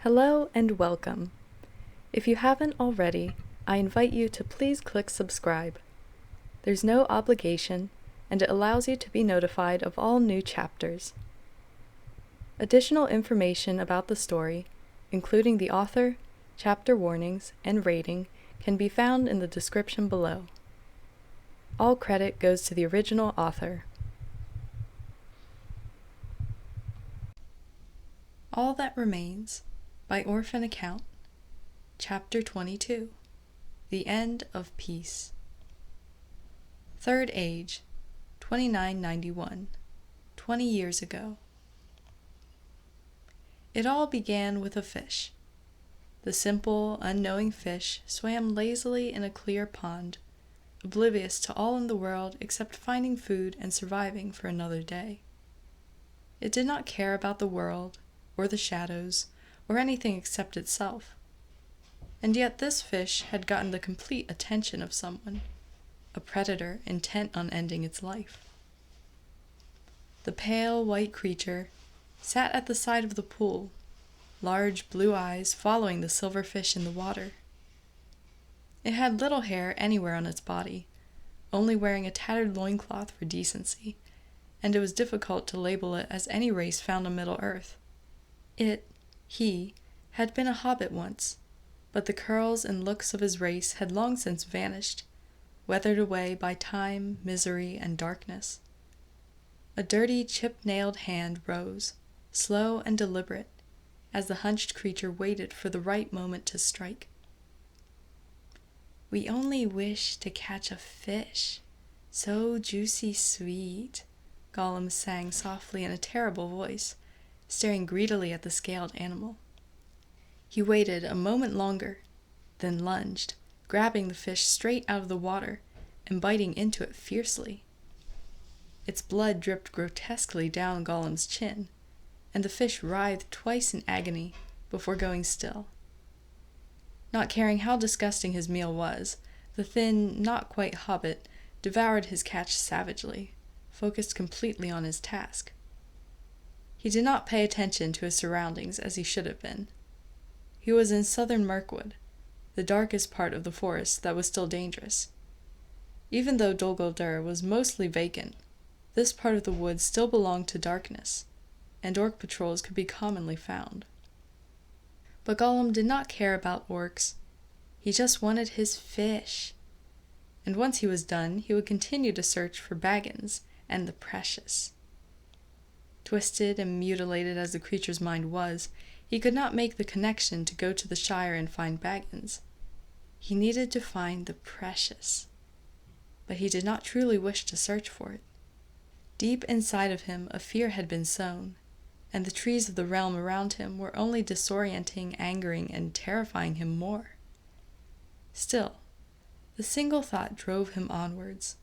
Hello and welcome. If you haven't already, I invite you to please click subscribe. There's no obligation, and it allows you to be notified of all new chapters. Additional information about the story, including the author, chapter warnings, and rating, can be found in the description below. All credit goes to the original author. All That Remains by Orphan Account, Chapter 22, The End of Peace. Third Age, 2991, 20 years ago. It all began with a fish. The simple, unknowing fish swam lazily in a clear pond, oblivious to all in the world except finding food and surviving for another day. It did not care about the world, or the shadows, or anything except itself. And yet this fish had gotten the complete attention of someone, a predator intent on ending its life. The pale white creature sat at the side of the pool, large blue eyes following the silver fish in the water. It had little hair anywhere on its body, only wearing a tattered loincloth for decency, and it was difficult to label it as any race found on Middle-earth. He, had been a hobbit once, but the curls and looks of his race had long since vanished, weathered away by time, misery, and darkness. A dirty, chip-nailed hand rose, slow and deliberate, as the hunched creature waited for the right moment to strike. "We only wish to catch a fish, so juicy sweet," Gollum sang softly in a terrible voice, staring greedily at the scaled animal. He waited a moment longer, then lunged, grabbing the fish straight out of the water and biting into it fiercely. Its blood dripped grotesquely down Gollum's chin, and the fish writhed twice in agony before going still. Not caring how disgusting his meal was, the thin, not quite hobbit devoured his catch savagely, focused completely on his task. He did not pay attention to his surroundings as he should have been. He was in southern Mirkwood, the darkest part of the forest that was still dangerous. Even though Dol Guldur was mostly vacant, this part of the woods still belonged to darkness, and orc patrols could be commonly found. But Gollum did not care about orcs. He just wanted his fish. And once he was done, he would continue to search for Baggins and the precious. Twisted and mutilated as the creature's mind was, he could not make the connection to go to the Shire and find Baggins. He needed to find the precious. But he did not truly wish to search for it. Deep inside of him, a fear had been sown, and the trees of the realm around him were only disorienting, angering, and terrifying him more. Still, the single thought drove him onwards.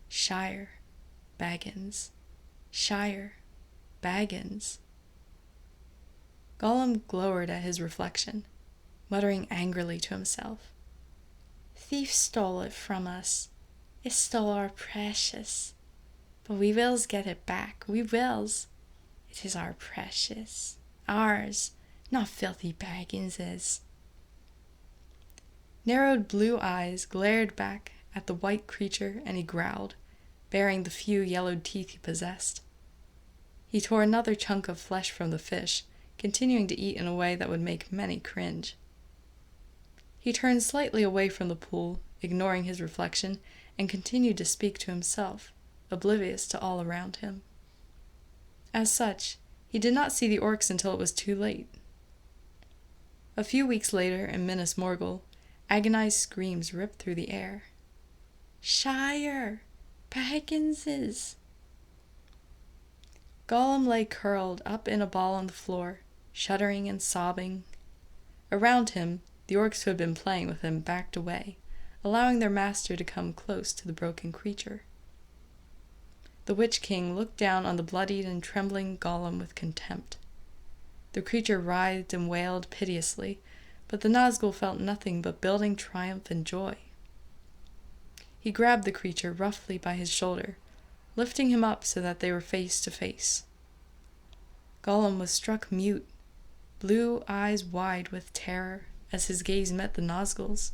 Shire, Baggins, Shire, Baggins. Gollum glowered at his reflection, muttering angrily to himself. "Thief stole it from us. It stole our precious. But we wills get it back, we wills. It is our precious. Ours, not filthy Baggins's." Narrowed blue eyes glared back at the white creature, and he growled, baring the few yellowed teeth he possessed. He tore another chunk of flesh from the fish, continuing to eat in a way that would make many cringe. He turned slightly away from the pool, ignoring his reflection, and continued to speak to himself, oblivious to all around him. As such, he did not see the orcs until it was too late. A few weeks later, in Minas Morgul, agonized screams ripped through the air. "Shire! Baggins's!" Gollum lay curled up in a ball on the floor, shuddering and sobbing. Around him, the orcs who had been playing with him backed away, allowing their master to come close to the broken creature. The Witch King looked down on the bloodied and trembling Gollum with contempt. The creature writhed and wailed piteously, but the Nazgûl felt nothing but building triumph and joy. He grabbed the creature roughly by his shoulder, lifting him up so that they were face to face. Gollum was struck mute, blue eyes wide with terror as his gaze met the Nazgûl's.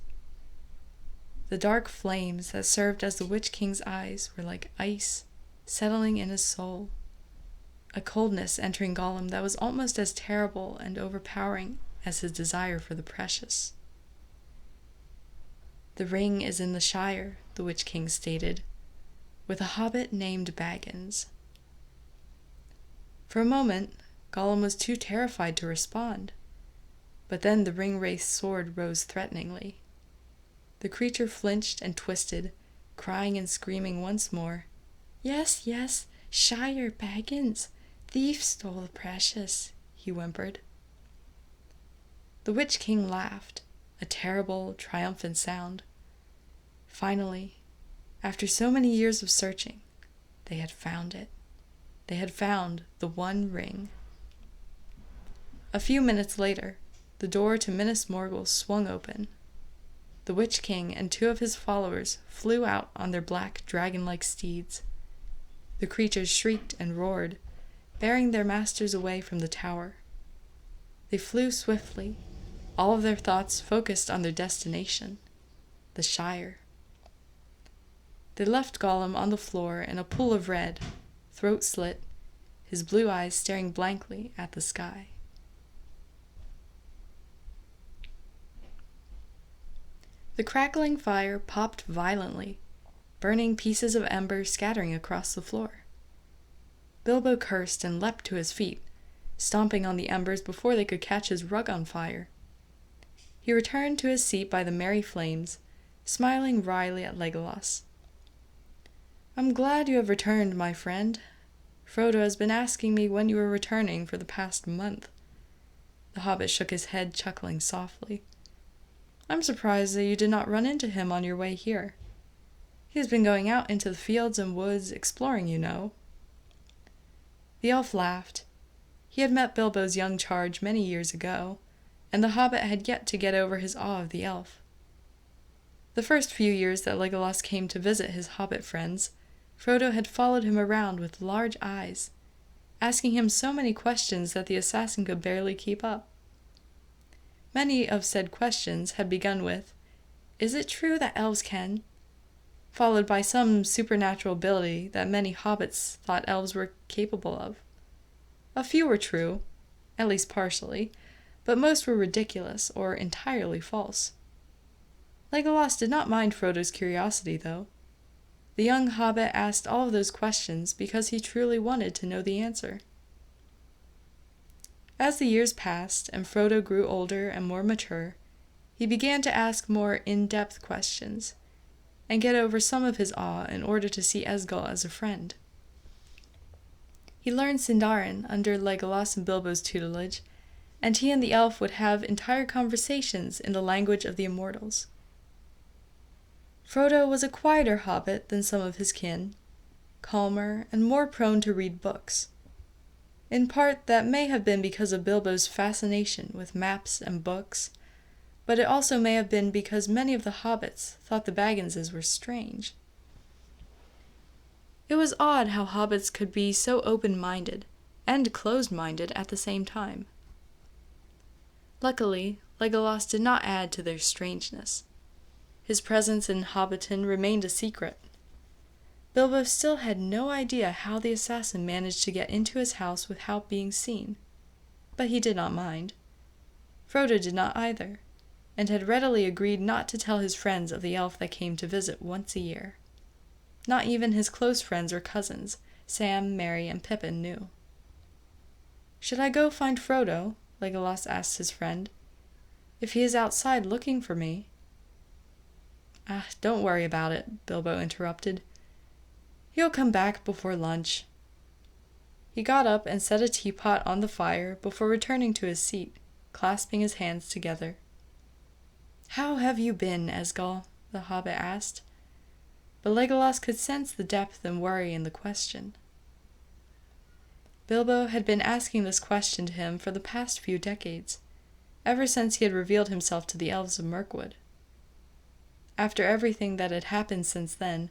The dark flames that served as the Witch King's eyes were like ice settling in his soul, a coldness entering Gollum that was almost as terrible and overpowering as his desire for the precious. "The ring is in the Shire," the Witch King stated, "with a hobbit named Baggins." For a moment, Gollum was too terrified to respond, but then the Ringwraith's sword rose threateningly. The creature flinched and twisted, crying and screaming once more, "Yes, yes, Shire Baggins. Thief stole the precious," he whimpered. The Witch King laughed, a terrible, triumphant sound. Finally, after so many years of searching, they had found it. They had found the One Ring. A few minutes later, the door to Minas Morgul swung open. The Witch King and 2 of his followers flew out on their black, dragon-like steeds. The creatures shrieked and roared, bearing their masters away from the tower. They flew swiftly, all of their thoughts focused on their destination, the Shire. They left Gollum on the floor in a pool of red, throat slit, his blue eyes staring blankly at the sky. The crackling fire popped violently, burning pieces of ember scattering across the floor. Bilbo cursed and leapt to his feet, stomping on the embers before they could catch his rug on fire. He returned to his seat by the merry flames, smiling wryly at Legolas. "I'm glad you have returned, my friend. Frodo has been asking me when you were returning for the past month." The hobbit shook his head, chuckling softly. "I'm surprised that you did not run into him on your way here. He has been going out into the fields and woods, exploring, you know." The elf laughed. He had met Bilbo's young charge many years ago, and the hobbit had yet to get over his awe of the elf. The first few years that Legolas came to visit his hobbit friends, Frodo had followed him around with large eyes, asking him so many questions that the assassin could barely keep up. Many of said questions had begun with, "Is it true that elves can?" followed by some supernatural ability that many hobbits thought elves were capable of. A few were true, at least partially, but most were ridiculous or entirely false. Legolas did not mind Frodo's curiosity, though. The young hobbit asked all of those questions because he truly wanted to know the answer. As the years passed and Frodo grew older and more mature, he began to ask more in-depth questions and get over some of his awe in order to see Esgil as a friend. He learned Sindarin under Legolas and Bilbo's tutelage, and he and the elf would have entire conversations in the language of the immortals. Frodo was a quieter hobbit than some of his kin, calmer and more prone to read books. In part, that may have been because of Bilbo's fascination with maps and books, but it also may have been because many of the hobbits thought the Bagginses were strange. It was odd how hobbits could be so open-minded and closed-minded at the same time. Luckily, Legolas did not add to their strangeness. His presence in Hobbiton remained a secret. Bilbo still had no idea how the assassin managed to get into his house without being seen, but he did not mind. Frodo did not either, and had readily agreed not to tell his friends of the elf that came to visit once a year. Not even his close friends or cousins, Sam, Merry, and Pippin, knew. "Should I go find Frodo?" Legolas asked his friend. "If he is outside looking for me." Don't worry about it," Bilbo interrupted. "He'll come back before lunch." He got up and set a teapot on the fire before returning to his seat, clasping his hands together. "How have you been, Esgil?" the hobbit asked, but Legolas could sense the depth and worry in the question. Bilbo had been asking this question to him for the past few decades, ever since he had revealed himself to the elves of Mirkwood. After everything that had happened since then,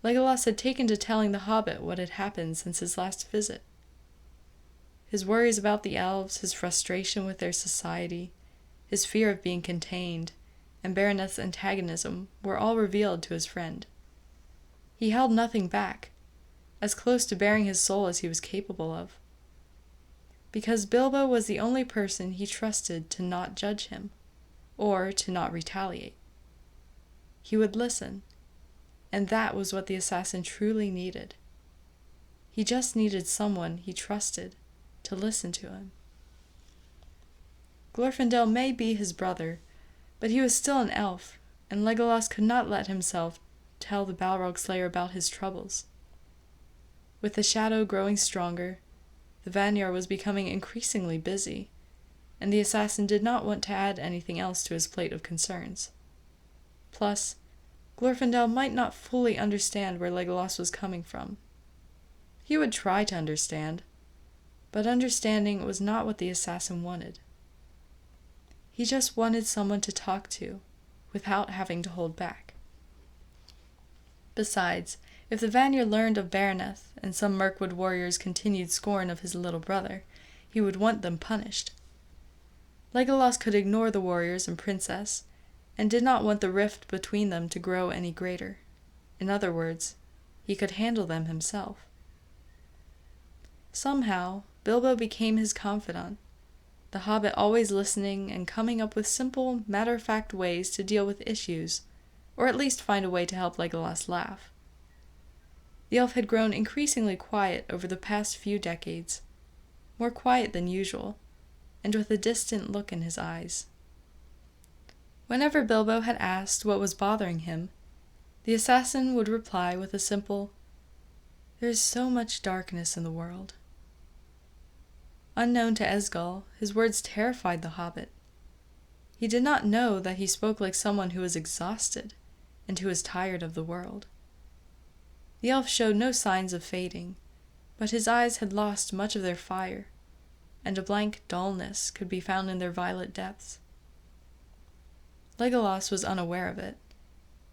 Legolas had taken to telling the hobbit what had happened since his last visit. His worries about the elves, his frustration with their society, his fear of being contained, and Baroneth's antagonism were all revealed to his friend. He held nothing back, as close to baring his soul as he was capable of. Because Bilbo was the only person he trusted to not judge him, or to not retaliate. He would listen, and that was what the assassin truly needed. He just needed someone he trusted to listen to him. Glorfindel may be his brother, but he was still an elf, and Legolas could not let himself tell the Balrog Slayer about his troubles. With the shadow growing stronger, the Vanir was becoming increasingly busy, and the assassin did not want to add anything else to his plate of concerns. Plus, Glorfindel might not fully understand where Legolas was coming from. He would try to understand, but understanding was not what the assassin wanted. He just wanted someone to talk to, without having to hold back. Besides, if the Vanir learned of Baroneth and some Mirkwood warriors' continued scorn of his little brother, he would want them punished. Legolas could ignore the warriors and princess, and did not want the rift between them to grow any greater. In other words, he could handle them himself. Somehow, Bilbo became his confidant, the hobbit always listening and coming up with simple, matter-of-fact ways to deal with issues, or at least find a way to help Legolas laugh. The elf had grown increasingly quiet over the past few decades, more quiet than usual, and with a distant look in his eyes. Whenever Bilbo had asked what was bothering him, the assassin would reply with a simple, "There is so much darkness in the world." Unknown to Esgol, his words terrified the hobbit. He did not know that he spoke like someone who was exhausted and who was tired of the world. The elf showed no signs of fading, but his eyes had lost much of their fire, and a blank dullness could be found in their violet depths. Legolas was unaware of it,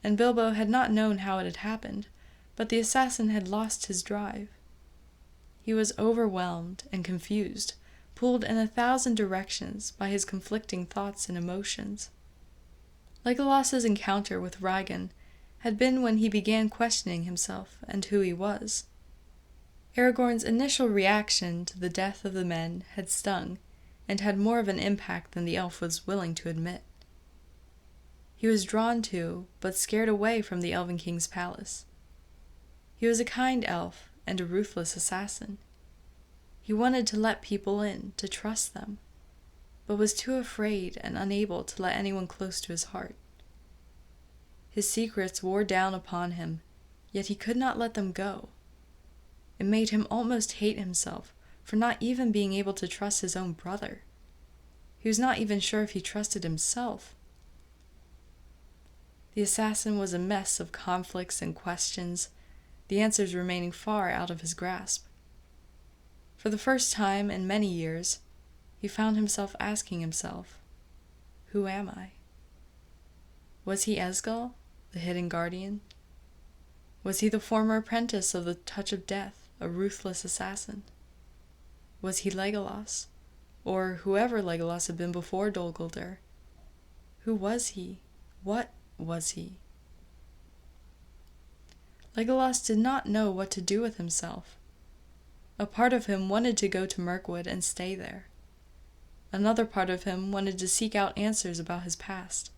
and Bilbo had not known how it had happened, but the assassin had lost his drive. He was overwhelmed and confused, pulled in 1,000 directions by his conflicting thoughts and emotions. Legolas's encounter with Raigan had been when he began questioning himself and who he was. Aragorn's initial reaction to the death of the men had stung, and had more of an impact than the elf was willing to admit. He was drawn to, but scared away from the Elven King's palace. He was a kind elf, and a ruthless assassin. He wanted to let people in, to trust them, but was too afraid and unable to let anyone close to his heart. His secrets wore down upon him, yet he could not let them go. It made him almost hate himself for not even being able to trust his own brother. He was not even sure if he trusted himself. The assassin was a mess of conflicts and questions, the answers remaining far out of his grasp. For the first time in many years, he found himself asking himself, "Who am I?" Was he Esgol, the hidden guardian? Was he the former apprentice of the Touch of Death, a ruthless assassin? Was he Legolas, or whoever Legolas had been before Dol Guldur? Who was he? What was he? Legolas did not know what to do with himself. A part of him wanted to go to Mirkwood and stay there. Another part of him wanted to seek out answers about his past.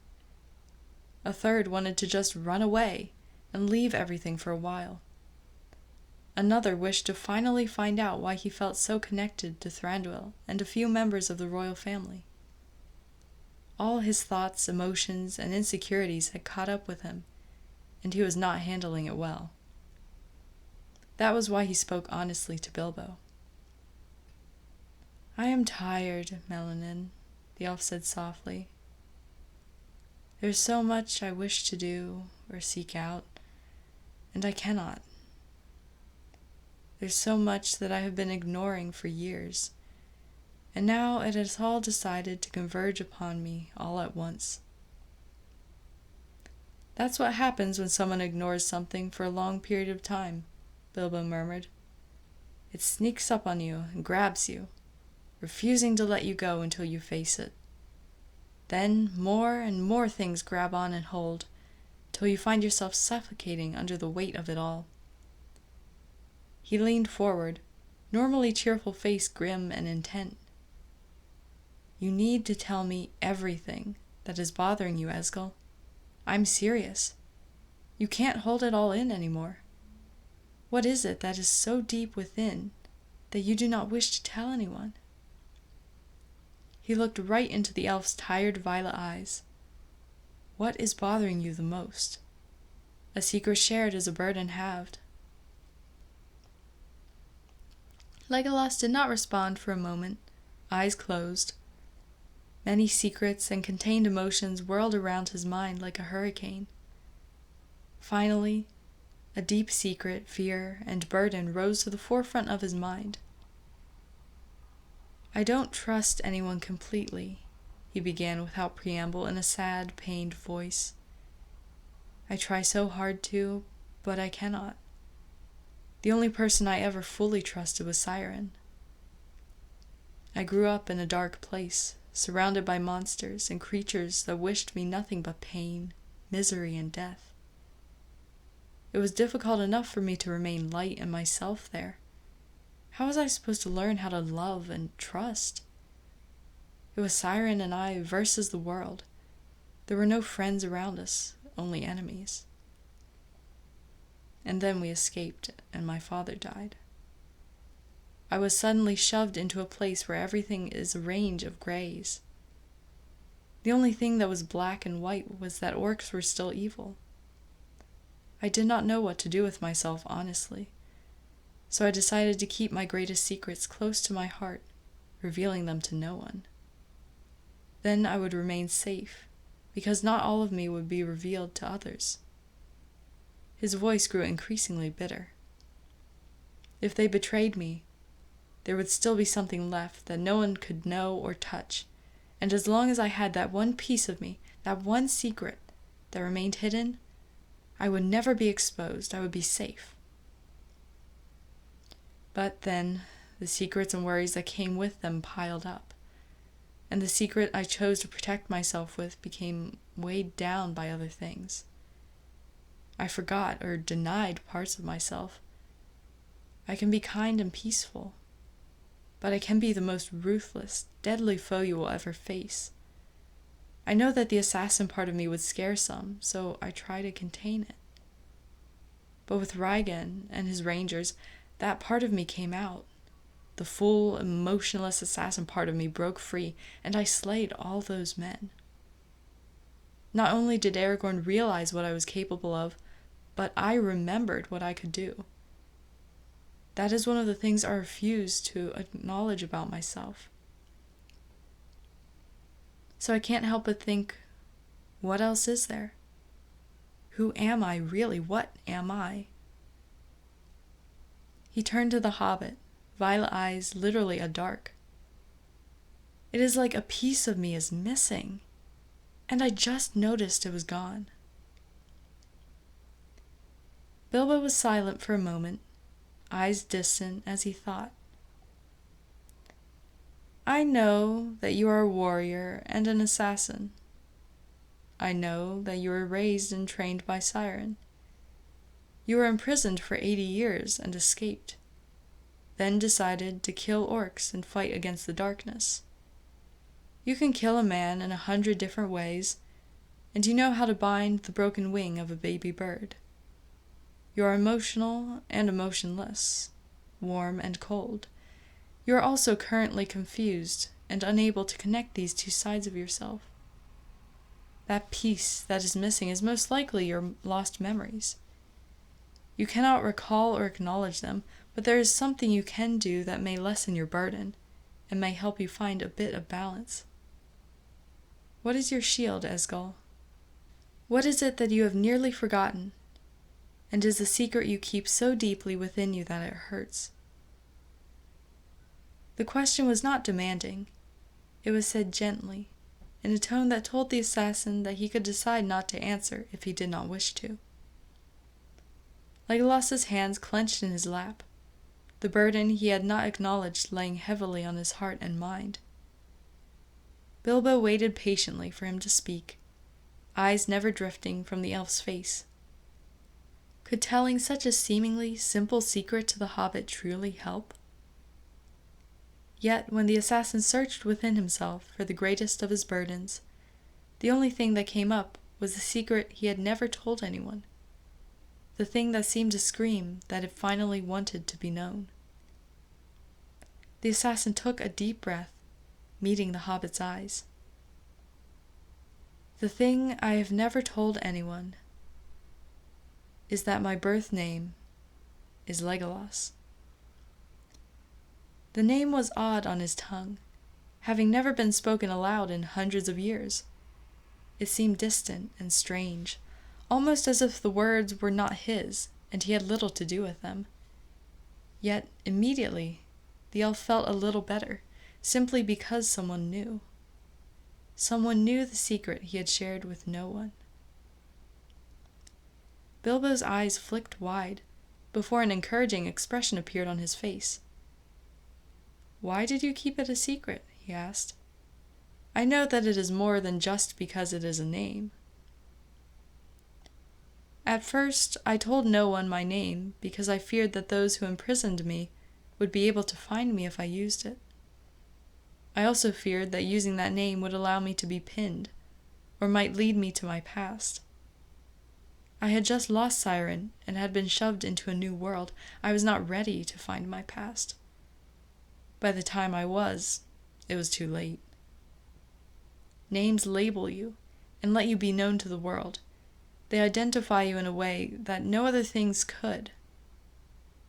A third wanted to just run away and leave everything for a while. Another wished to finally find out why he felt so connected to Thranduil and a few members of the royal family. All his thoughts, emotions, and insecurities had caught up with him, and he was not handling it well. That was why he spoke honestly to Bilbo. "I am tired, Melanin," the elf said softly. "There's so much I wish to do or seek out, and I cannot. There's so much that I have been ignoring for years, and now it has all decided to converge upon me all at once." "That's what happens when someone ignores something for a long period of time," Bilbo murmured. "It sneaks up on you and grabs you, refusing to let you go until you face it. Then more and more things grab on and hold, till you find yourself suffocating under the weight of it all. He leaned forward, normally cheerful face grim and intent. You need to tell me everything that is bothering you, Esgil. I'm serious. You can't hold it all in anymore. What is it that is so deep within that you do not wish to tell anyone? He looked right into the elf's tired violet eyes. What is bothering you the most? A secret shared is a burden halved. Legolas did not respond for a moment, eyes closed. Many secrets and contained emotions whirled around his mind like a hurricane. Finally, a deep secret, fear, and burden rose to the forefront of his mind. I don't trust anyone completely, he began without preamble in a sad, pained voice. I try so hard to, but I cannot. The only person I ever fully trusted was Siren. I grew up in a dark place, surrounded by monsters and creatures that wished me nothing but pain, misery, and death. It was difficult enough for me to remain light and myself there. How was I supposed to learn how to love and trust? It was Siren and I versus the world. There were no friends around us, only enemies. And then we escaped, and my father died. I was suddenly shoved into a place where everything is a range of grays. The only thing that was black and white was that orcs were still evil. I did not know what to do with myself, honestly, so I decided to keep my greatest secrets close to my heart, revealing them to no one. Then I would remain safe, because not all of me would be revealed to others. His voice grew increasingly bitter. If they betrayed me, there would still be something left that no one could know or touch, and as long as I had that one piece of me, that one secret that remained hidden, I would never be exposed. I would be safe. But then, the secrets and worries that came with them piled up, and the secret I chose to protect myself with became weighed down by other things. I forgot or denied parts of myself. I can be kind and peaceful, but I can be the most ruthless, deadly foe you will ever face. I know that the assassin part of me would scare some, so I try to contain it. But with Reigen and his rangers, that part of me came out. The full, emotionless assassin part of me broke free, and I slayed all those men. Not only did Aragorn realize what I was capable of, but I remembered what I could do. That is one of the things I refuse to acknowledge about myself. So I can't help but think, what else is there? Who am I really? What am I? He turned to the hobbit, violet eyes literally a dark. It is like a piece of me is missing, and I just noticed it was gone. Bilbo was silent for a moment, eyes distant as he thought. I know that you are a warrior and an assassin. I know that you were raised and trained by Siren. You were imprisoned for 80 years and escaped, then decided to kill orcs and fight against the darkness. You can kill a man in 100 different ways, and you know how to bind the broken wing of a baby bird. You are emotional and emotionless, warm and cold. You are also currently confused and unable to connect these two sides of yourself. That piece that is missing is most likely your lost memories. You cannot recall or acknowledge them, but there is something you can do that may lessen your burden and may help you find a bit of balance. What is your shield, Esgil? What is it that you have nearly forgotten, and is a secret you keep so deeply within you that it hurts? The question was not demanding. It was said gently, in a tone that told the assassin that he could decide not to answer if he did not wish to. Legolas's hands clenched in his lap. the burden he had not acknowledged laying heavily on his heart and mind. Bilbo waited patiently for him to speak, eyes never drifting from the elf's face. Could telling such a seemingly simple secret to the hobbit truly help? Yet, when the assassin searched within himself for the greatest of his burdens, the only thing that came up was the secret he had never told anyone, the thing that seemed to scream that it finally wanted to be known. The assassin took a deep breath, meeting the hobbit's eyes. "The thing I have never told anyone is that my birth name is Legolas." The name was odd on his tongue, having never been spoken aloud in hundreds of years. It seemed distant and strange, almost as if the words were not his, and he had little to do with them. Yet, immediately, the elf felt a little better, simply because someone knew. Someone knew the secret he had shared with no one. Bilbo's eyes flicked wide, before an encouraging expression appeared on his face. "Why did you keep it a secret?" he asked. "I know that it is more than just because it is a name." "At first, I told no one my name because I feared that those who imprisoned me would be able to find me if I used it. I also feared that using that name would allow me to be pinned, or might lead me to my past. I had just lost Siren and had been shoved into a new world. I was not ready to find my past. By the time I was, it was too late. Names label you and let you be known to the world. They identify you in a way that no other things could.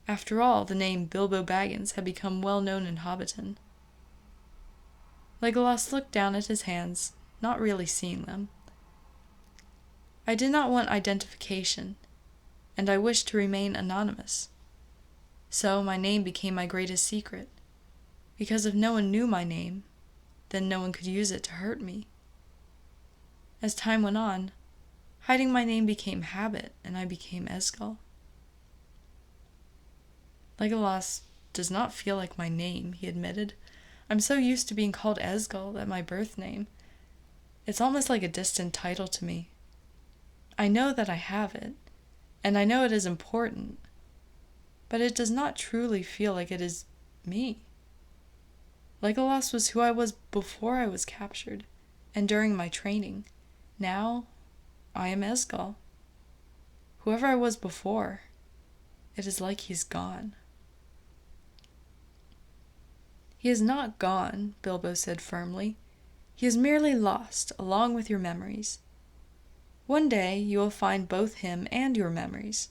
After all, the name Bilbo Baggins had become well known in Hobbiton." Legolas looked down at his hands, not really seeing them. "I did not want identification, and I wished to remain anonymous. So my name became my greatest secret, because if no one knew my name, then no one could use it to hurt me. As time went on, hiding my name became habit, and I became Esgol." "Legolas does not feel like my name," he admitted. "I'm so used to being called Esgol that my birth name. It's almost like a distant title to me. I know that I have it, and I know it is important, but it does not truly feel like it is me. Legolas was who I was before I was captured, and during my training. Now, I am Esgol. Whoever I was before, it is like he's gone." "He is not gone," Bilbo said firmly. "He is merely lost, along with your memories. One day you will find both him and your memories.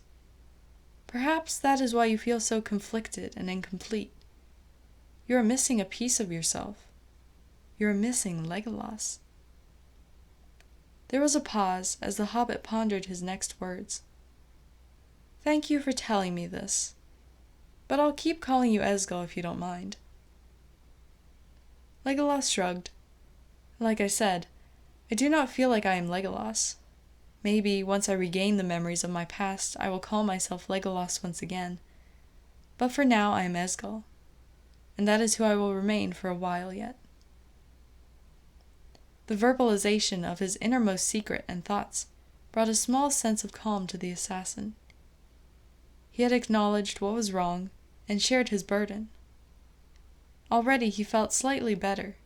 Perhaps that is why you feel so conflicted and incomplete. You are missing a piece of yourself. You are missing Legolas." There was a pause as the hobbit pondered his next words. "Thank you for telling me this, but I'll keep calling you Esgol if you don't mind." Legolas shrugged. "Like I said, I do not feel like I am Legolas. Maybe, once I regain the memories of my past, I will call myself Legolas once again. But for now I am Esgol, and that is who I will remain for a while yet." The verbalization of his innermost secret and thoughts brought a small sense of calm to the assassin. He had acknowledged what was wrong and shared his burden. Already he felt slightly better,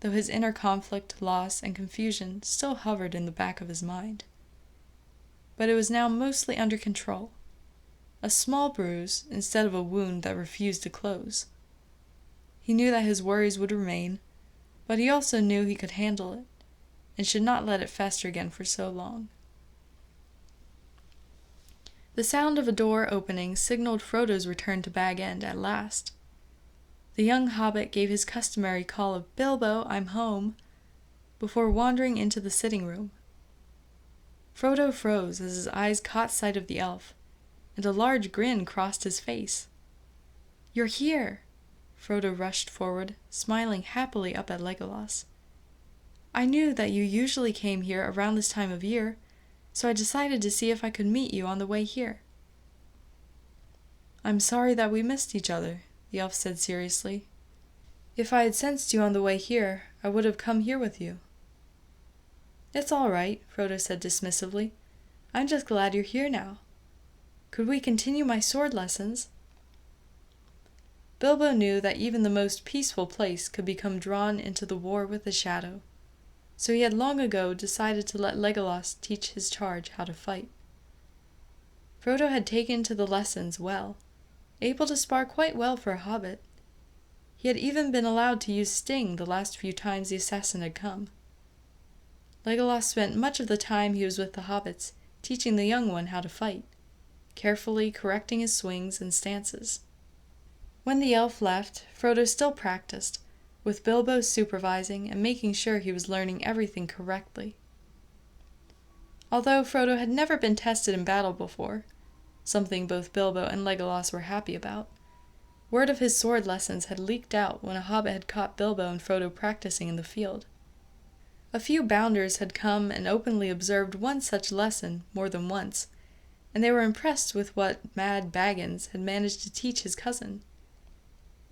though his inner conflict, loss, and confusion still hovered in the back of his mind. But it was now mostly under control, a small bruise instead of a wound that refused to close. He knew that his worries would remain, but he also knew he could handle it, and should not let it fester again for so long. The sound of a door opening signaled Frodo's return to Bag End at last. The young hobbit gave his customary call of "Bilbo, I'm home," before wandering into the sitting room. Frodo froze as his eyes caught sight of the elf, and a large grin crossed his face. "You're here!" Frodo rushed forward, smiling happily up at Legolas. "I knew that you usually came here around this time of year, so I decided to see if I could meet you on the way here." I'm sorry that we missed each other, the elf said seriously. If I had sensed you on the way here, I would have come here with you. It's all right, Frodo said dismissively. I'm just glad you're here now. Could we continue my sword lessons? Bilbo knew that even the most peaceful place could become drawn into the war with the shadow, so he had long ago decided to let Legolas teach his charge how to fight. Frodo had taken to the lessons well, able to spar quite well for a hobbit. He had even been allowed to use sting the last few times the assassin had come. Legolas spent much of the time he was with the hobbits teaching the young one how to fight, carefully correcting his swings and stances. When the elf left, Frodo still practiced, with Bilbo supervising and making sure he was learning everything correctly. Although Frodo had never been tested in battle before, something both Bilbo and Legolas were happy about, word of his sword lessons had leaked out when a hobbit had caught Bilbo and Frodo practicing in the field. A few bounders had come and openly observed one such lesson more than once, and they were impressed with what Mad Baggins had managed to teach his cousin.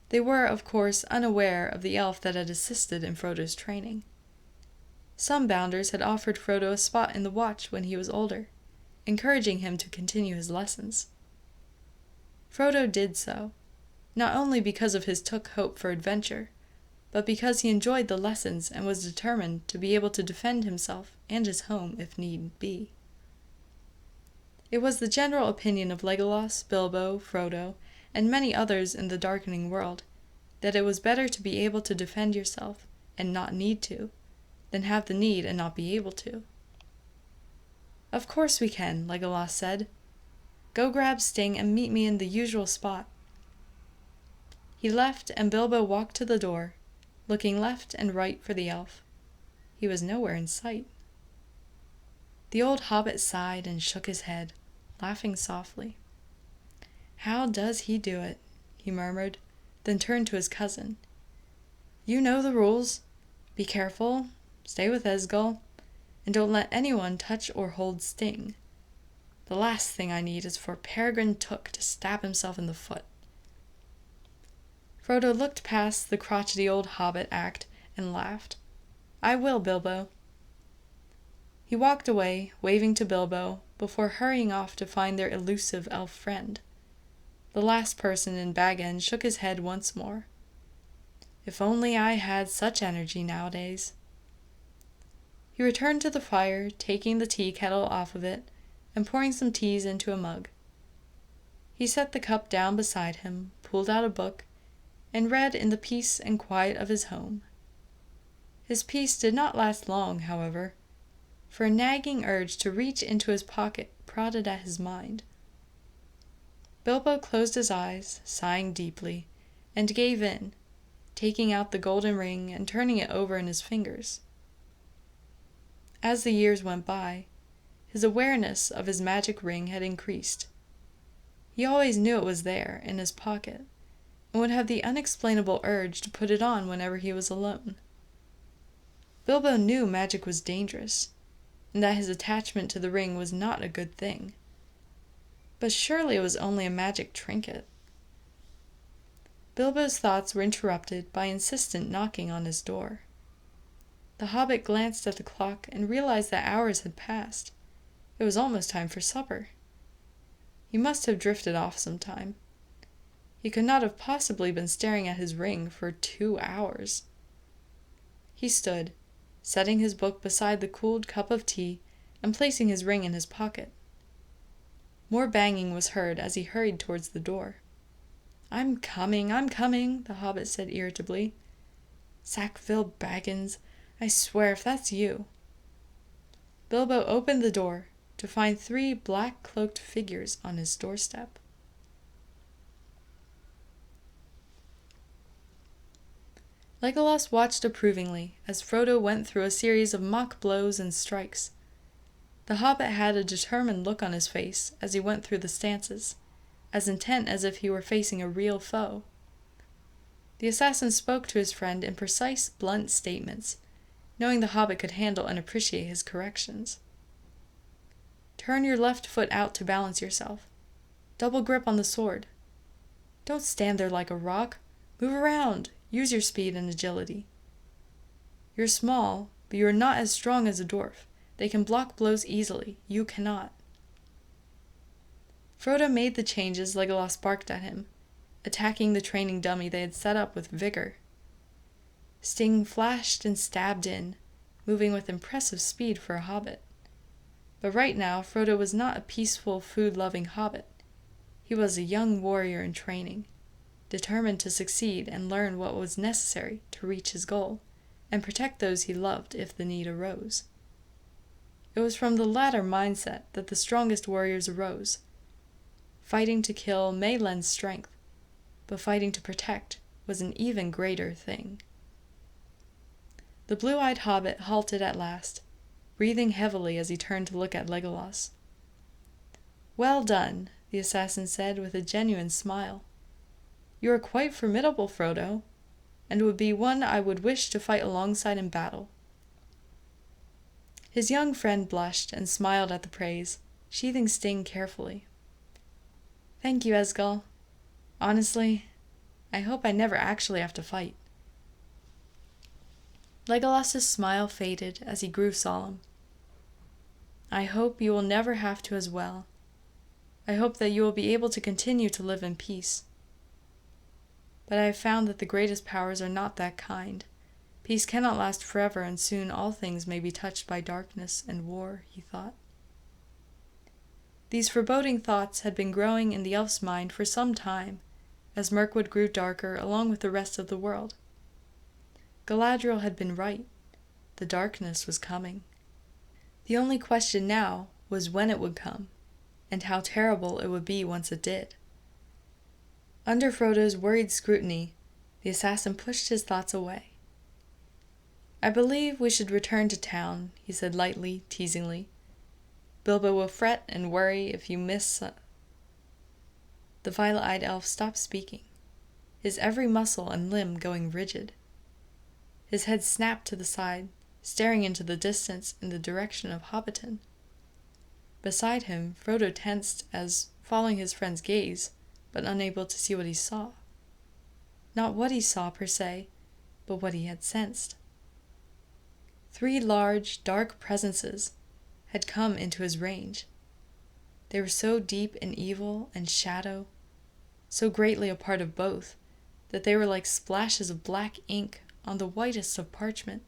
They were, of course, unaware of the elf that had assisted in Frodo's training. Some bounders had offered Frodo a spot in the watch when he was older, encouraging him to continue his lessons. Frodo did so, not only because of his took hope for adventure, but because he enjoyed the lessons and was determined to be able to defend himself and his home if need be. It was the general opinion of Legolas, Bilbo, Frodo, and many others in the darkening world, that it was better to be able to defend yourself and not need to, than have the need and not be able to. Of course we can, Legolas said. Go grab Sting and meet me in the usual spot. He left, and Bilbo walked to the door, looking left and right for the elf. He was nowhere in sight. The old hobbit sighed and shook his head, laughing softly. How does he do it? He murmured, then turned to his cousin. You know the rules. Be careful, stay with Nazgûl, and don't let anyone touch or hold Sting. The last thing I need is for Peregrine Took to stab himself in the foot. Frodo looked past the crotchety old hobbit act and laughed. I will, Bilbo. He walked away, waving to Bilbo, before hurrying off to find their elusive elf friend. The last person in Bag End shook his head once more. If only I had such energy nowadays. He returned to the fire, taking the tea kettle off of it, and pouring some teas into a mug. He set the cup down beside him, pulled out a book, and read in the peace and quiet of his home. His peace did not last long, however, for a nagging urge to reach into his pocket prodded at his mind. Bilbo closed his eyes, sighing deeply, and gave in, taking out the golden ring and turning it over in his fingers. As the years went by, his awareness of his magic ring had increased. He always knew it was there, in his pocket, and would have the unexplainable urge to put it on whenever he was alone. Bilbo knew magic was dangerous, and that his attachment to the ring was not a good thing. But surely it was only a magic trinket. Bilbo's thoughts were interrupted by insistent knocking on his door. The hobbit glanced at the clock and realized that hours had passed. It was almost time for supper. He must have drifted off some time. He could not have possibly been staring at his ring for 2 hours. He stood, setting his book beside the cooled cup of tea and placing his ring in his pocket. More banging was heard as he hurried towards the door. I'm coming, the hobbit said irritably. Sackville Baggins, I swear if that's you. Bilbo opened the door to find 3 black-cloaked figures on his doorstep. Legolas watched approvingly as Frodo went through a series of mock blows and strikes. The hobbit had a determined look on his face as he went through the stances, as intent as if he were facing a real foe. The assassin spoke to his friend in precise, blunt statements, knowing the hobbit could handle and appreciate his corrections. Turn your left foot out to balance yourself. Double grip on the sword. Don't stand there like a rock. Move around. Use your speed and agility. You're small, but you are not as strong as a dwarf. They can block blows easily. You cannot. Frodo made the changes Legolas barked at him, attacking the training dummy they had set up with vigor. Sting flashed and stabbed in, moving with impressive speed for a hobbit. But right now, Frodo was not a peaceful, food-loving hobbit. He was a young warrior in training, determined to succeed and learn what was necessary to reach his goal, and protect those he loved if the need arose. It was from the latter mindset that the strongest warriors arose. Fighting to kill may lend strength, but fighting to protect was an even greater thing. The blue-eyed hobbit halted at last, breathing heavily as he turned to look at Legolas. "Well done," the assassin said with a genuine smile. "You are quite formidable, Frodo, and would be one I would wish to fight alongside in battle." His young friend blushed and smiled at the praise, sheathing Sting carefully. "Thank you, Esgol. Honestly, I hope I never actually have to fight." Legolas's smile faded as he grew solemn. "I hope you will never have to as well. I hope that you will be able to continue to live in peace. But I have found that the greatest powers are not that kind. Peace cannot last forever, and soon all things may be touched by darkness and war," he thought. These foreboding thoughts had been growing in the elf's mind for some time, as Mirkwood grew darker along with the rest of the world. Galadriel had been right. The darkness was coming. The only question now was when it would come, and how terrible it would be once it did. Under Frodo's worried scrutiny, the assassin pushed his thoughts away. "I believe we should return to town," he said lightly, teasingly. "Bilbo will fret and worry if you miss..." The violet-eyed elf stopped speaking, his every muscle and limb going rigid. His head snapped to the side, staring into the distance in the direction of Hobbiton. Beside him, Frodo tensed as, following his friend's gaze, but unable to see what he saw. Not what he saw per se, but what he had sensed. 3 large, dark presences had come into his range. They were so deep in evil and shadow, so greatly a part of both, that they were like splashes of black ink on the whitest of parchment,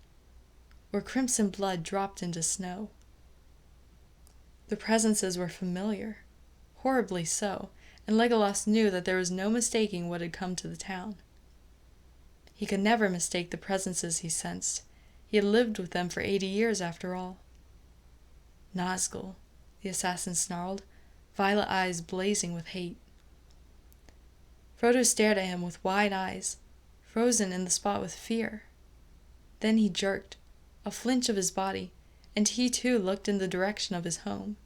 or crimson blood dropped into snow. The presences were familiar, horribly so, and Legolas knew that there was no mistaking what had come to the town. He could never mistake the presences he sensed. He had lived with them for 80 years after all. "Nazgûl," the assassin snarled, violet eyes blazing with hate. Frodo stared at him with wide eyes, frozen in the spot with fear. Then he jerked, a flinch of his body, and he too looked in the direction of his home.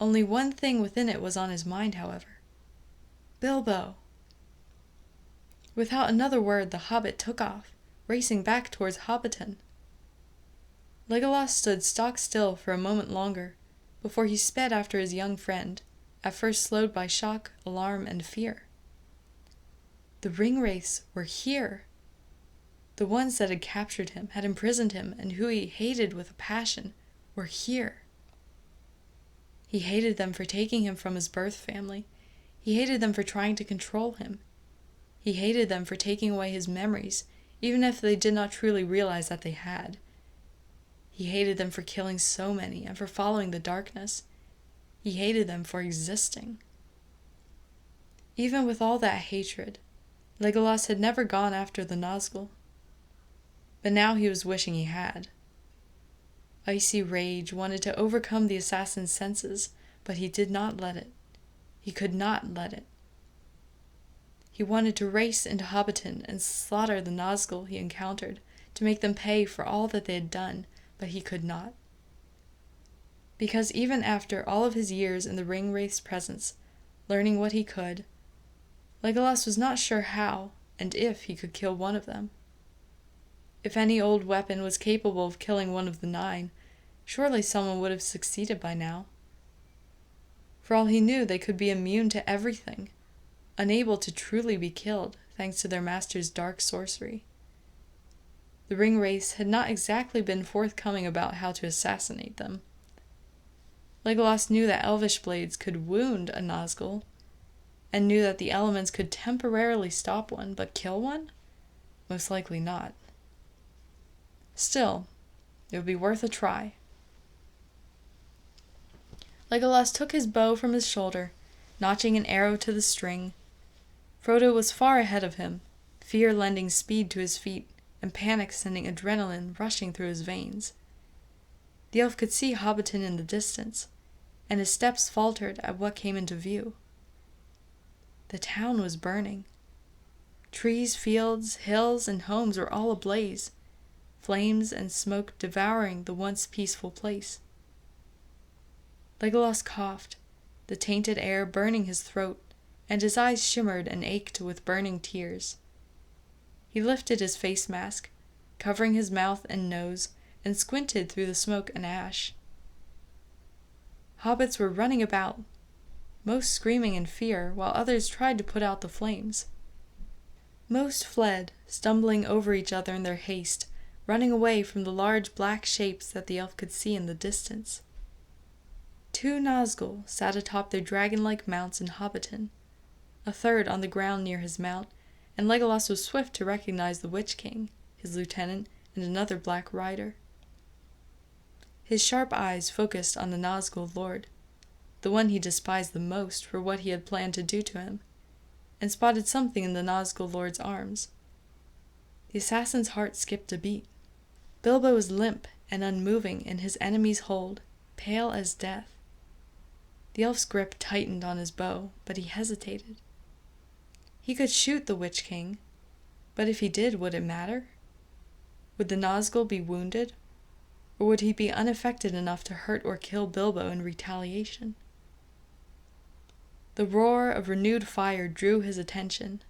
Only one thing within it was on his mind, however. Bilbo! Without another word, the hobbit took off, racing back towards Hobbiton. Legolas stood stock still for a moment longer, before he sped after his young friend, at first slowed by shock, alarm, and fear. The Ringwraiths were here! The ones that had captured him, had imprisoned him, and who he hated with a passion, were here. He hated them for taking him from his birth family. He hated them for trying to control him. He hated them for taking away his memories, even if they did not truly realize that they had. He hated them for killing so many and for following the darkness. He hated them for existing. Even with all that hatred, Legolas had never gone after the Nazgûl. But now he was wishing he had. Icy rage wanted to overcome the assassin's senses, but he did not let it. He could not let it. He wanted to race into Hobbiton and slaughter the Nazgûl he encountered, to make them pay for all that they had done, but he could not. Because even after all of his years in the Ringwraith's presence, learning what he could, Legolas was not sure how and if he could kill one of them. If any old weapon was capable of killing one of the 9, surely someone would have succeeded by now. For all he knew, they could be immune to everything, unable to truly be killed thanks to their master's dark sorcery. The Ringwraiths had not exactly been forthcoming about how to assassinate them. Legolas knew that elvish blades could wound a Nazgûl, and knew that the elements could temporarily stop one, but kill one? Most likely not. Still, it would be worth a try. Legolas took his bow from his shoulder, notching an arrow to the string. Frodo was far ahead of him, fear lending speed to his feet, and panic sending adrenaline rushing through his veins. The elf could see Hobbiton in the distance, and his steps faltered at what came into view. The town was burning. Trees, fields, hills, and homes were all ablaze, flames and smoke devouring the once peaceful place. Legolas coughed, the tainted air burning his throat, and his eyes shimmered and ached with burning tears. He lifted his face mask, covering his mouth and nose, and squinted through the smoke and ash. Hobbits were running about, most screaming in fear, while others tried to put out the flames. Most fled, stumbling over each other in their haste, running away from the large black shapes that the elf could see in the distance. 2 Nazgûl sat atop their dragon-like mounts in Hobbiton, a third on the ground near his mount, and Legolas was swift to recognize the Witch King, his lieutenant, and another black rider. His sharp eyes focused on the Nazgûl lord, the one he despised the most for what he had planned to do to him, and spotted something in the Nazgûl lord's arms. The assassin's heart skipped a beat. Bilbo was limp and unmoving in his enemy's hold, pale as death. The elf's grip tightened on his bow, but he hesitated. He could shoot the Witch King, but if he did, would it matter? Would the Nazgûl be wounded, or would he be unaffected enough to hurt or kill Bilbo in retaliation? The roar of renewed fire drew his attention,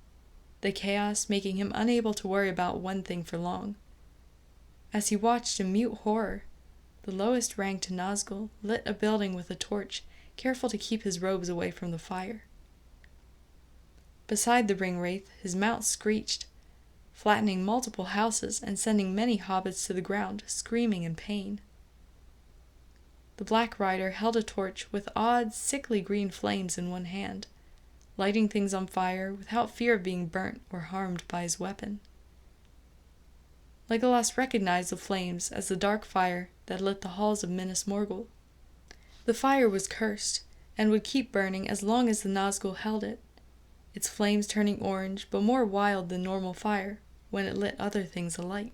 the chaos making him unable to worry about one thing for long. As he watched in mute horror, the lowest-ranked Nazgûl lit a building with a torch, careful to keep his robes away from the fire. Beside the Ringwraith, his mount screeched, flattening multiple houses and sending many hobbits to the ground, screaming in pain. The Black Rider held a torch with odd, sickly green flames in one hand, lighting things on fire without fear of being burnt or harmed by his weapon. Legolas recognized the flames as the dark fire that lit the halls of Minas Morgul. The fire was cursed, and would keep burning as long as the Nazgûl held it, its flames turning orange but more wild than normal fire when it lit other things alight.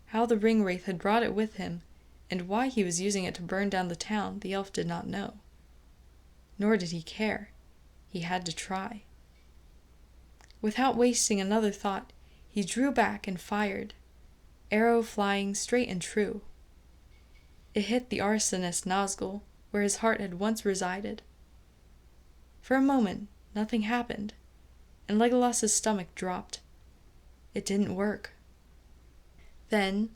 How the Ringwraith had brought it with him, and why he was using it to burn down the town, the elf did not know. Nor did he care. He had to try. Without wasting another thought, he drew back and fired, arrow flying straight and true. It hit the arsonist Nazgûl, where his heart had once resided. For a moment, nothing happened, and Legolas's stomach dropped. It didn't work. Then,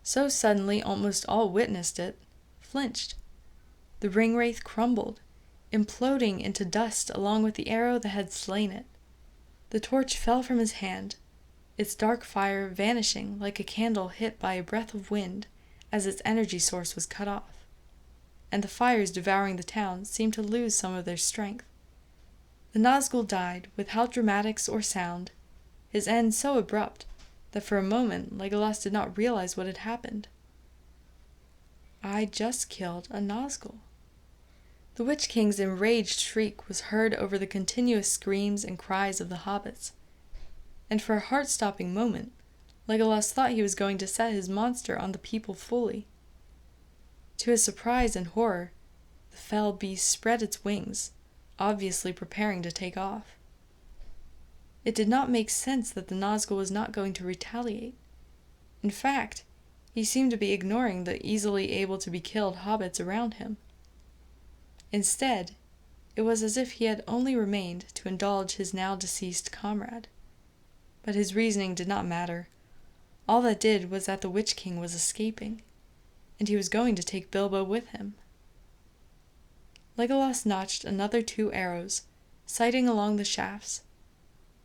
so suddenly almost all witnessed it, flinched. The Ringwraith crumbled, imploding into dust along with the arrow that had slain it. The torch fell from his hand, its dark fire vanishing like a candle hit by a breath of wind as its energy source was cut off, and the fires devouring the town seemed to lose some of their strength. The Nazgûl died without dramatics or sound, his end so abrupt that for a moment Legolas did not realize what had happened. I just killed a Nazgûl. The Witch King's enraged shriek was heard over the continuous screams and cries of the hobbits, and for a heart-stopping moment, Legolas thought he was going to set his monster on the people fully. To his surprise and horror, the fell beast spread its wings, obviously preparing to take off. It did not make sense that the Nazgûl was not going to retaliate. In fact, he seemed to be ignoring the easily able-to-be-killed hobbits around him. Instead, it was as if he had only remained to indulge his now-deceased comrade. But his reasoning did not matter. All that did was that the Witch King was escaping, and he was going to take Bilbo with him. Legolas notched another 2 arrows, sighting along the shafts.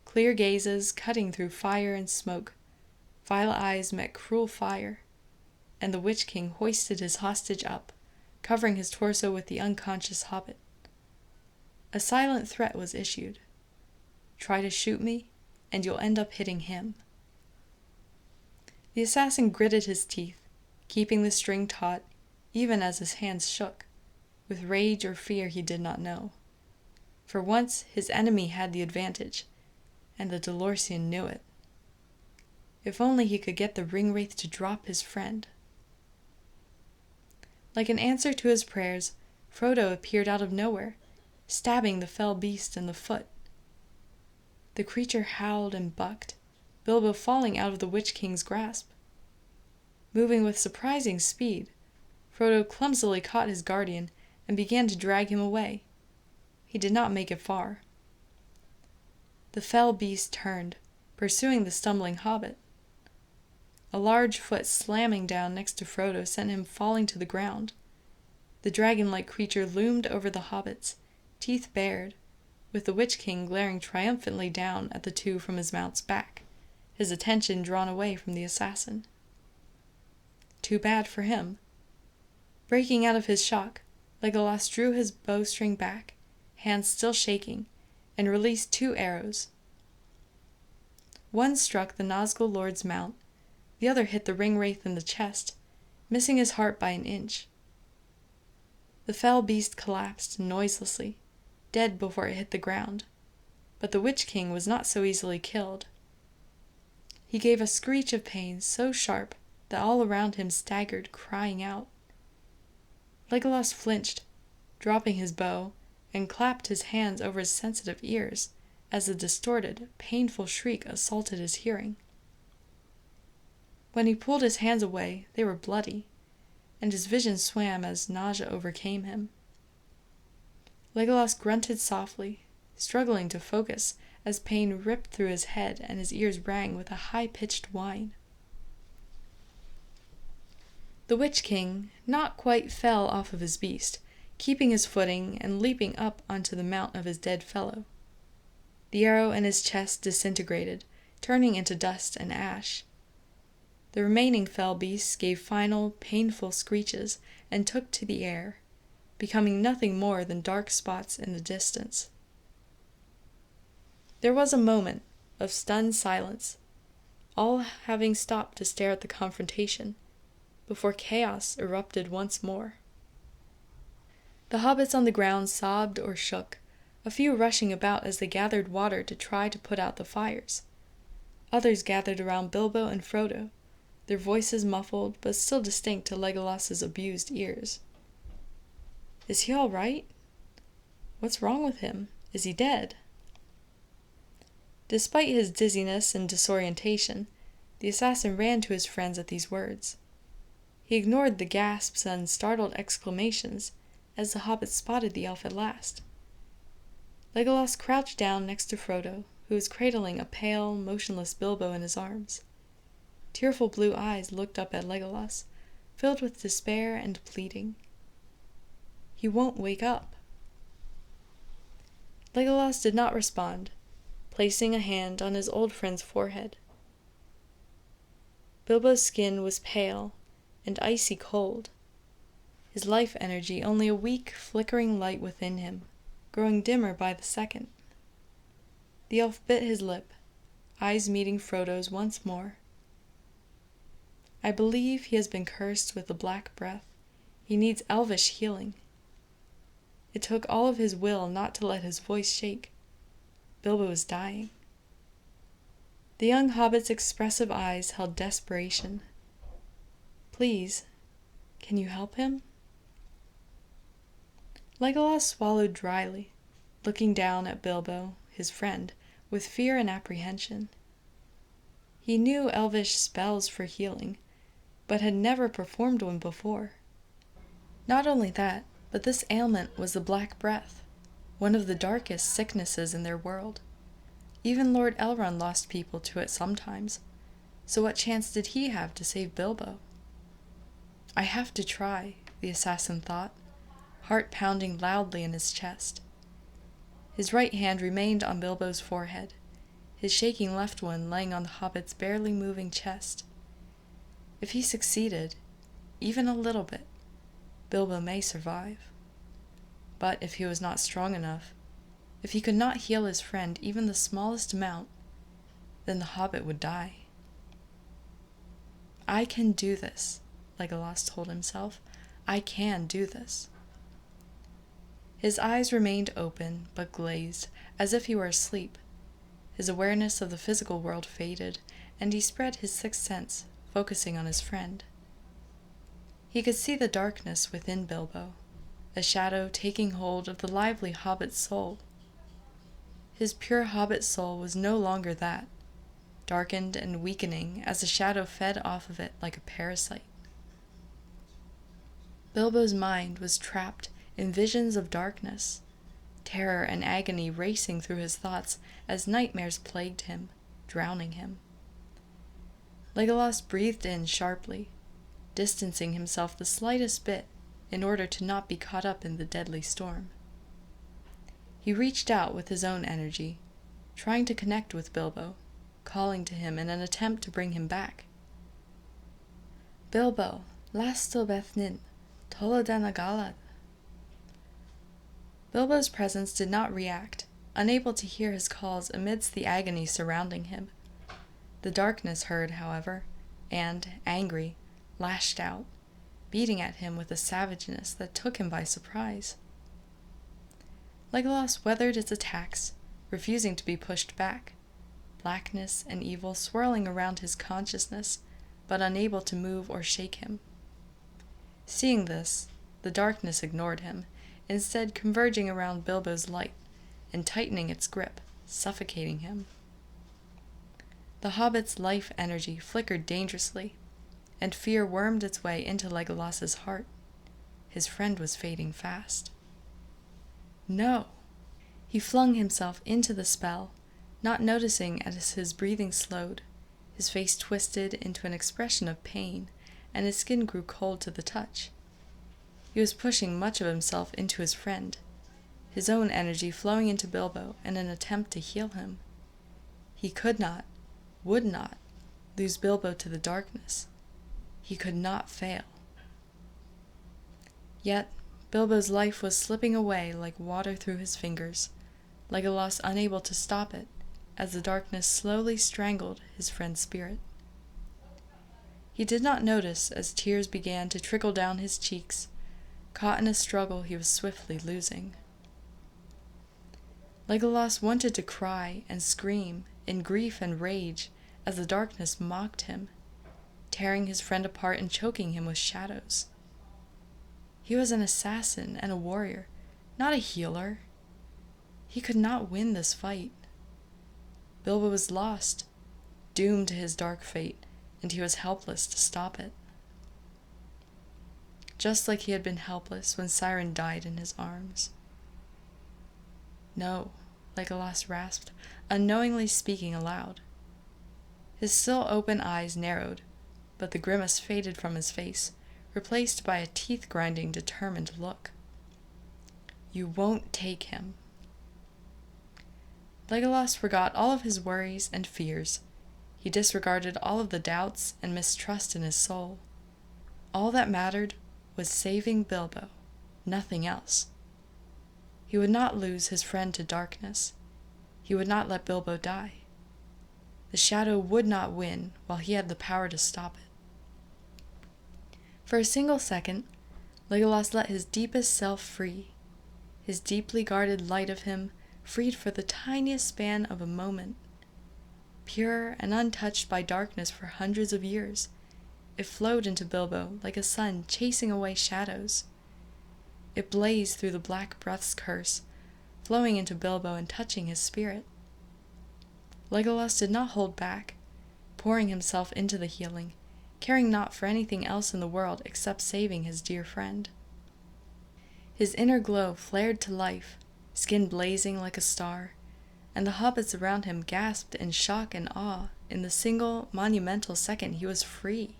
Clear gazes cutting through fire and smoke. Violet eyes met cruel fire, and the Witch King hoisted his hostage up, covering his torso with the unconscious hobbit. A silent threat was issued. Try to shoot me, and you'll end up hitting him. The assassin gritted his teeth, keeping the string taut, even as his hands shook, with rage or fear he did not know. For once his enemy had the advantage, and the Dolorsian knew it. If only he could get the Ringwraith to drop his friend. Like an answer to his prayers, Frodo appeared out of nowhere, stabbing the fell beast in the foot. The creature howled and bucked, Bilbo falling out of the Witch King's grasp. Moving with surprising speed, Frodo clumsily caught his guardian and began to drag him away. He did not make it far. The fell beast turned, pursuing the stumbling hobbit. A large foot slamming down next to Frodo sent him falling to the ground. The dragon-like creature loomed over the hobbits, teeth bared, with the Witch King glaring triumphantly down at the two from his mount's back, his attention drawn away from the assassin. Too bad for him. Breaking out of his shock, Legolas drew his bowstring back, hands still shaking, and released 2 arrows. One struck the Nazgûl lord's mount, the other hit the Ringwraith in the chest, missing his heart by an inch. The fell beast collapsed noiselessly, dead before it hit the ground, but the Witch King was not so easily killed. He gave a screech of pain so sharp that all around him staggered, crying out. Legolas flinched, dropping his bow, and clapped his hands over his sensitive ears as a distorted, painful shriek assaulted his hearing. When he pulled his hands away, they were bloody, and his vision swam as nausea overcame him. Legolas grunted softly, struggling to focus as pain ripped through his head and his ears rang with a high-pitched whine. The Witch King not quite fell off of his beast, keeping his footing and leaping up onto the mount of his dead fellow. The arrow in his chest disintegrated, turning into dust and ash. The remaining fell beasts gave final, painful screeches and took to the air, becoming nothing more than dark spots in the distance. There was a moment of stunned silence, all having stopped to stare at the confrontation, before chaos erupted once more. The hobbits on the ground sobbed or shook, a few rushing about as they gathered water to try to put out the fires. Others gathered around Bilbo and Frodo, their voices muffled but still distinct to Legolas's abused ears. "Is he all right? What's wrong with him? Is he dead?" Despite his dizziness and disorientation, the assassin ran to his friends at these words. He ignored the gasps and startled exclamations as the hobbits spotted the elf at last. Legolas crouched down next to Frodo, who was cradling a pale, motionless Bilbo in his arms. Tearful blue eyes looked up at Legolas, filled with despair and pleading. "He won't wake up." Legolas did not respond, placing a hand on his old friend's forehead. Bilbo's skin was pale and icy cold, his life energy only a weak, flickering light within him, growing dimmer by the second. The elf bit his lip, eyes meeting Frodo's once more. "I believe he has been cursed with the black breath. He needs elvish healing." It took all of his will not to let his voice shake. Bilbo was dying. The young hobbit's expressive eyes held desperation. "Please, can you help him?" Legolas swallowed dryly, looking down at Bilbo, his friend, with fear and apprehension. He knew elvish spells for healing, but had never performed one before. Not only that, but this ailment was the Black Breath, one of the darkest sicknesses in their world. Even Lord Elrond lost people to it sometimes, so what chance did he have to save Bilbo? "I have to try," the assassin thought, heart pounding loudly in his chest. His right hand remained on Bilbo's forehead, his shaking left one laying on the hobbit's barely moving chest. If he succeeded, even a little bit, Bilbo may survive. But if he was not strong enough, if he could not heal his friend even the smallest amount, then the hobbit would die. I can do this, Legolas told himself. I can do this. His eyes remained open, but glazed, as if he were asleep. His awareness of the physical world faded, and he spread his sixth sense, focusing on his friend. He could see the darkness within Bilbo, a shadow taking hold of the lively hobbit's soul. His pure hobbit soul was no longer that, darkened and weakening as the shadow fed off of it like a parasite. Bilbo's mind was trapped in visions of darkness, terror and agony racing through his thoughts as nightmares plagued him, drowning him. Legolas breathed in sharply, distancing himself the slightest bit in order to not be caught up in the deadly storm. He reached out with his own energy, trying to connect with Bilbo, calling to him in an attempt to bring him back. Bilbo, lasto beth tolo galad. Bilbo's presence did not react, unable to hear his calls amidst the agony surrounding him. The darkness heard, however, and, angry, lashed out, beating at him with a savageness that took him by surprise. Legolas weathered its attacks, refusing to be pushed back, blackness and evil swirling around his consciousness, but unable to move or shake him. Seeing this, the darkness ignored him, instead converging around Bilbo's light and tightening its grip, suffocating him. The hobbit's life energy flickered dangerously, and fear wormed its way into Legolas's heart. His friend was fading fast. No! He flung himself into the spell, not noticing as his breathing slowed, his face twisted into an expression of pain, and his skin grew cold to the touch. He was pushing much of himself into his friend, his own energy flowing into Bilbo in an attempt to heal him. He could not, would not, lose Bilbo to the darkness. He could not fail. Yet, Bilbo's life was slipping away like water through his fingers, Legolas unable to stop it, as the darkness slowly strangled his friend's spirit. He did not notice as tears began to trickle down his cheeks, caught in a struggle he was swiftly losing. Legolas wanted to cry and scream in grief and rage as the darkness mocked him, tearing his friend apart and choking him with shadows. He was an assassin and a warrior, not a healer. He could not win this fight. Bilbo was lost, doomed to his dark fate, and he was helpless to stop it. Just like he had been helpless when Siren died in his arms. No, Legolas rasped, unknowingly speaking aloud. His still open eyes narrowed, but the grimace faded from his face, replaced by a teeth-grinding, determined look. You won't take him. Legolas forgot all of his worries and fears. He disregarded all of the doubts and mistrust in his soul. All that mattered was saving Bilbo, nothing else. He would not lose his friend to darkness. He would not let Bilbo die. The shadow would not win while he had the power to stop it. For a single second, Legolas let his deepest self free, his deeply guarded light of him freed for the tiniest span of a moment. Pure and untouched by darkness for hundreds of years, it flowed into Bilbo like a sun chasing away shadows. It blazed through the Black Breath's curse, flowing into Bilbo and touching his spirit. Legolas did not hold back, pouring himself into the healing, caring not for anything else in the world except saving his dear friend. His inner glow flared to life, skin blazing like a star, and the hobbits around him gasped in shock and awe in the single monumental second he was free.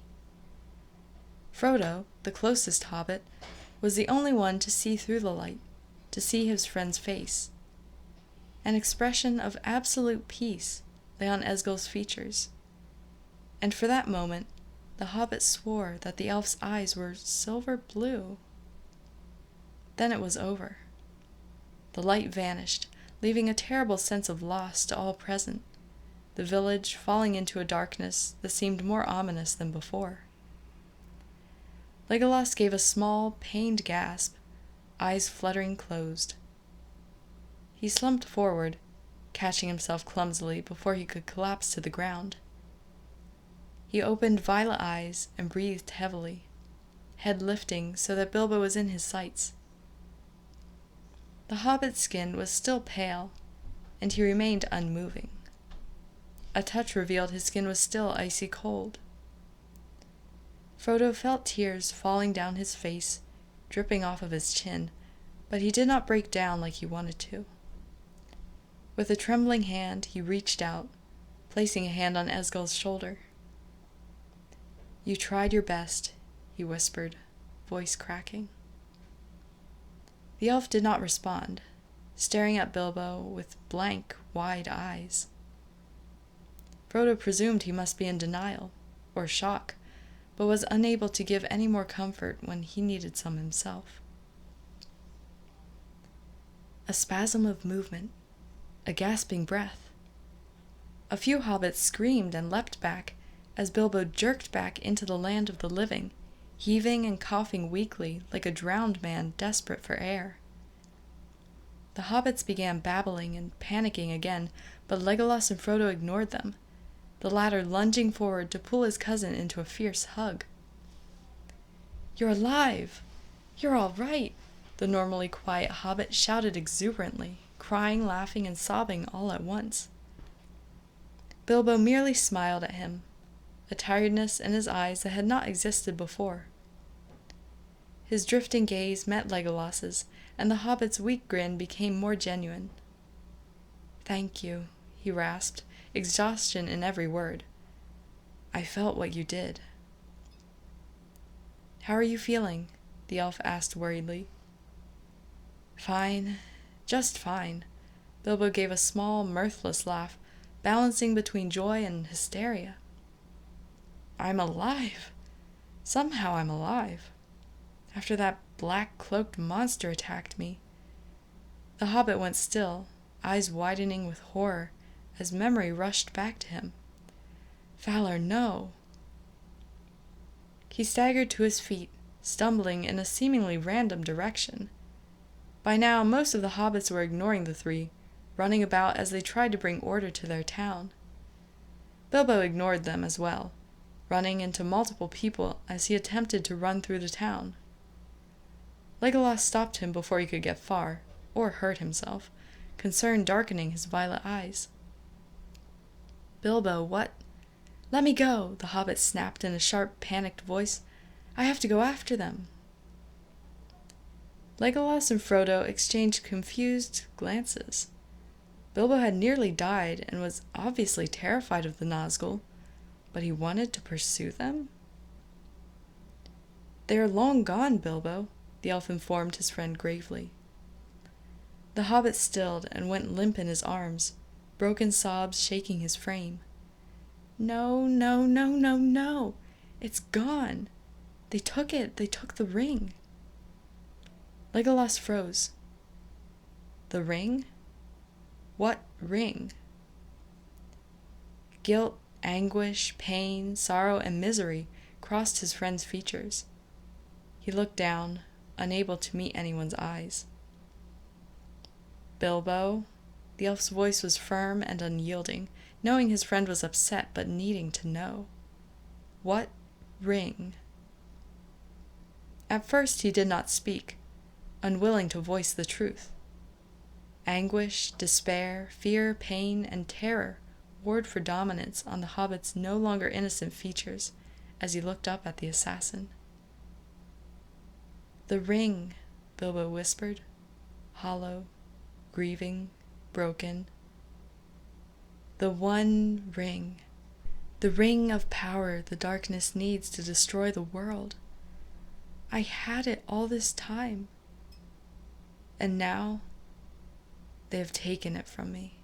Frodo, the closest hobbit, was the only one to see through the light, to see his friend's face. An expression of absolute peace lay on Esgil's features, and for that moment the hobbit swore that the elf's eyes were silver blue. Then it was over. The light vanished, leaving a terrible sense of loss to all present, the village falling into a darkness that seemed more ominous than before. Legolas gave a small, pained gasp, eyes fluttering closed. He slumped forward, catching himself clumsily before he could collapse to the ground. He opened violet eyes and breathed heavily, head lifting so that Bilbo was in his sights. The hobbit's skin was still pale, and he remained unmoving. A touch revealed his skin was still icy cold. Frodo felt tears falling down his face, dripping off of his chin, but he did not break down like he wanted to. With a trembling hand, he reached out, placing a hand on Esgil's shoulder. "You tried your best," he whispered, voice cracking. The elf did not respond, staring at Bilbo with blank, wide eyes. Frodo presumed he must be in denial, or shock, but was unable to give any more comfort when he needed some himself. A spasm of movement, a gasping breath. A few hobbits screamed and leapt back as Bilbo jerked back into the land of the living, heaving and coughing weakly like a drowned man desperate for air. The hobbits began babbling and panicking again, but Legolas and Frodo ignored them, the latter lunging forward to pull his cousin into a fierce hug. "You're alive! You're all right!" the normally quiet hobbit shouted exuberantly, crying, laughing, and sobbing all at once. Bilbo merely smiled at him, a tiredness in his eyes that had not existed before. His drifting gaze met Legolas's, and the hobbit's weak grin became more genuine. "Thank you," he rasped, exhaustion in every word. "I felt what you did." "How are you feeling?" the elf asked worriedly. "Fine, just fine." Bilbo gave a small, mirthless laugh, balancing between joy and hysteria. "I'm alive! Somehow I'm alive. After that black-cloaked monster attacked me." The hobbit went still, eyes widening with horror, as memory rushed back to him. "Valor, no!" He staggered to his feet, stumbling in a seemingly random direction. By now, most of the hobbits were ignoring the three, running about as they tried to bring order to their town. Bilbo ignored them as well, running into multiple people as he attempted to run through the town. Legolas stopped him before he could get far, or hurt himself, concern darkening his violet eyes. "Bilbo, what—" "Let me go!" the hobbit snapped in a sharp, panicked voice. "I have to go after them." Legolas and Frodo exchanged confused glances. Bilbo had nearly died and was obviously terrified of the Nazgûl, but he wanted to pursue them? "They are long gone, Bilbo," the elf informed his friend gravely. The hobbit stilled and went limp in his arms, broken sobs shaking his frame. "No, no, no, no, no! It's gone! They took it! They took the ring!" Legolas froze. "The ring? What ring?" Guilt, anguish, pain, sorrow, and misery crossed his friend's features. He looked down, unable to meet anyone's eyes. "Bilbo," the elf's voice was firm and unyielding, knowing his friend was upset but needing to know. "What ring?" At first he did not speak, unwilling to voice the truth. Anguish, despair, fear, pain, and terror warred for dominance on the hobbit's no longer innocent features as he looked up at the assassin. "The ring," Bilbo whispered, hollow, grieving, broken. "The one ring. The ring of power the darkness needs to destroy the world. I had it all this time. And now They have taken it from me.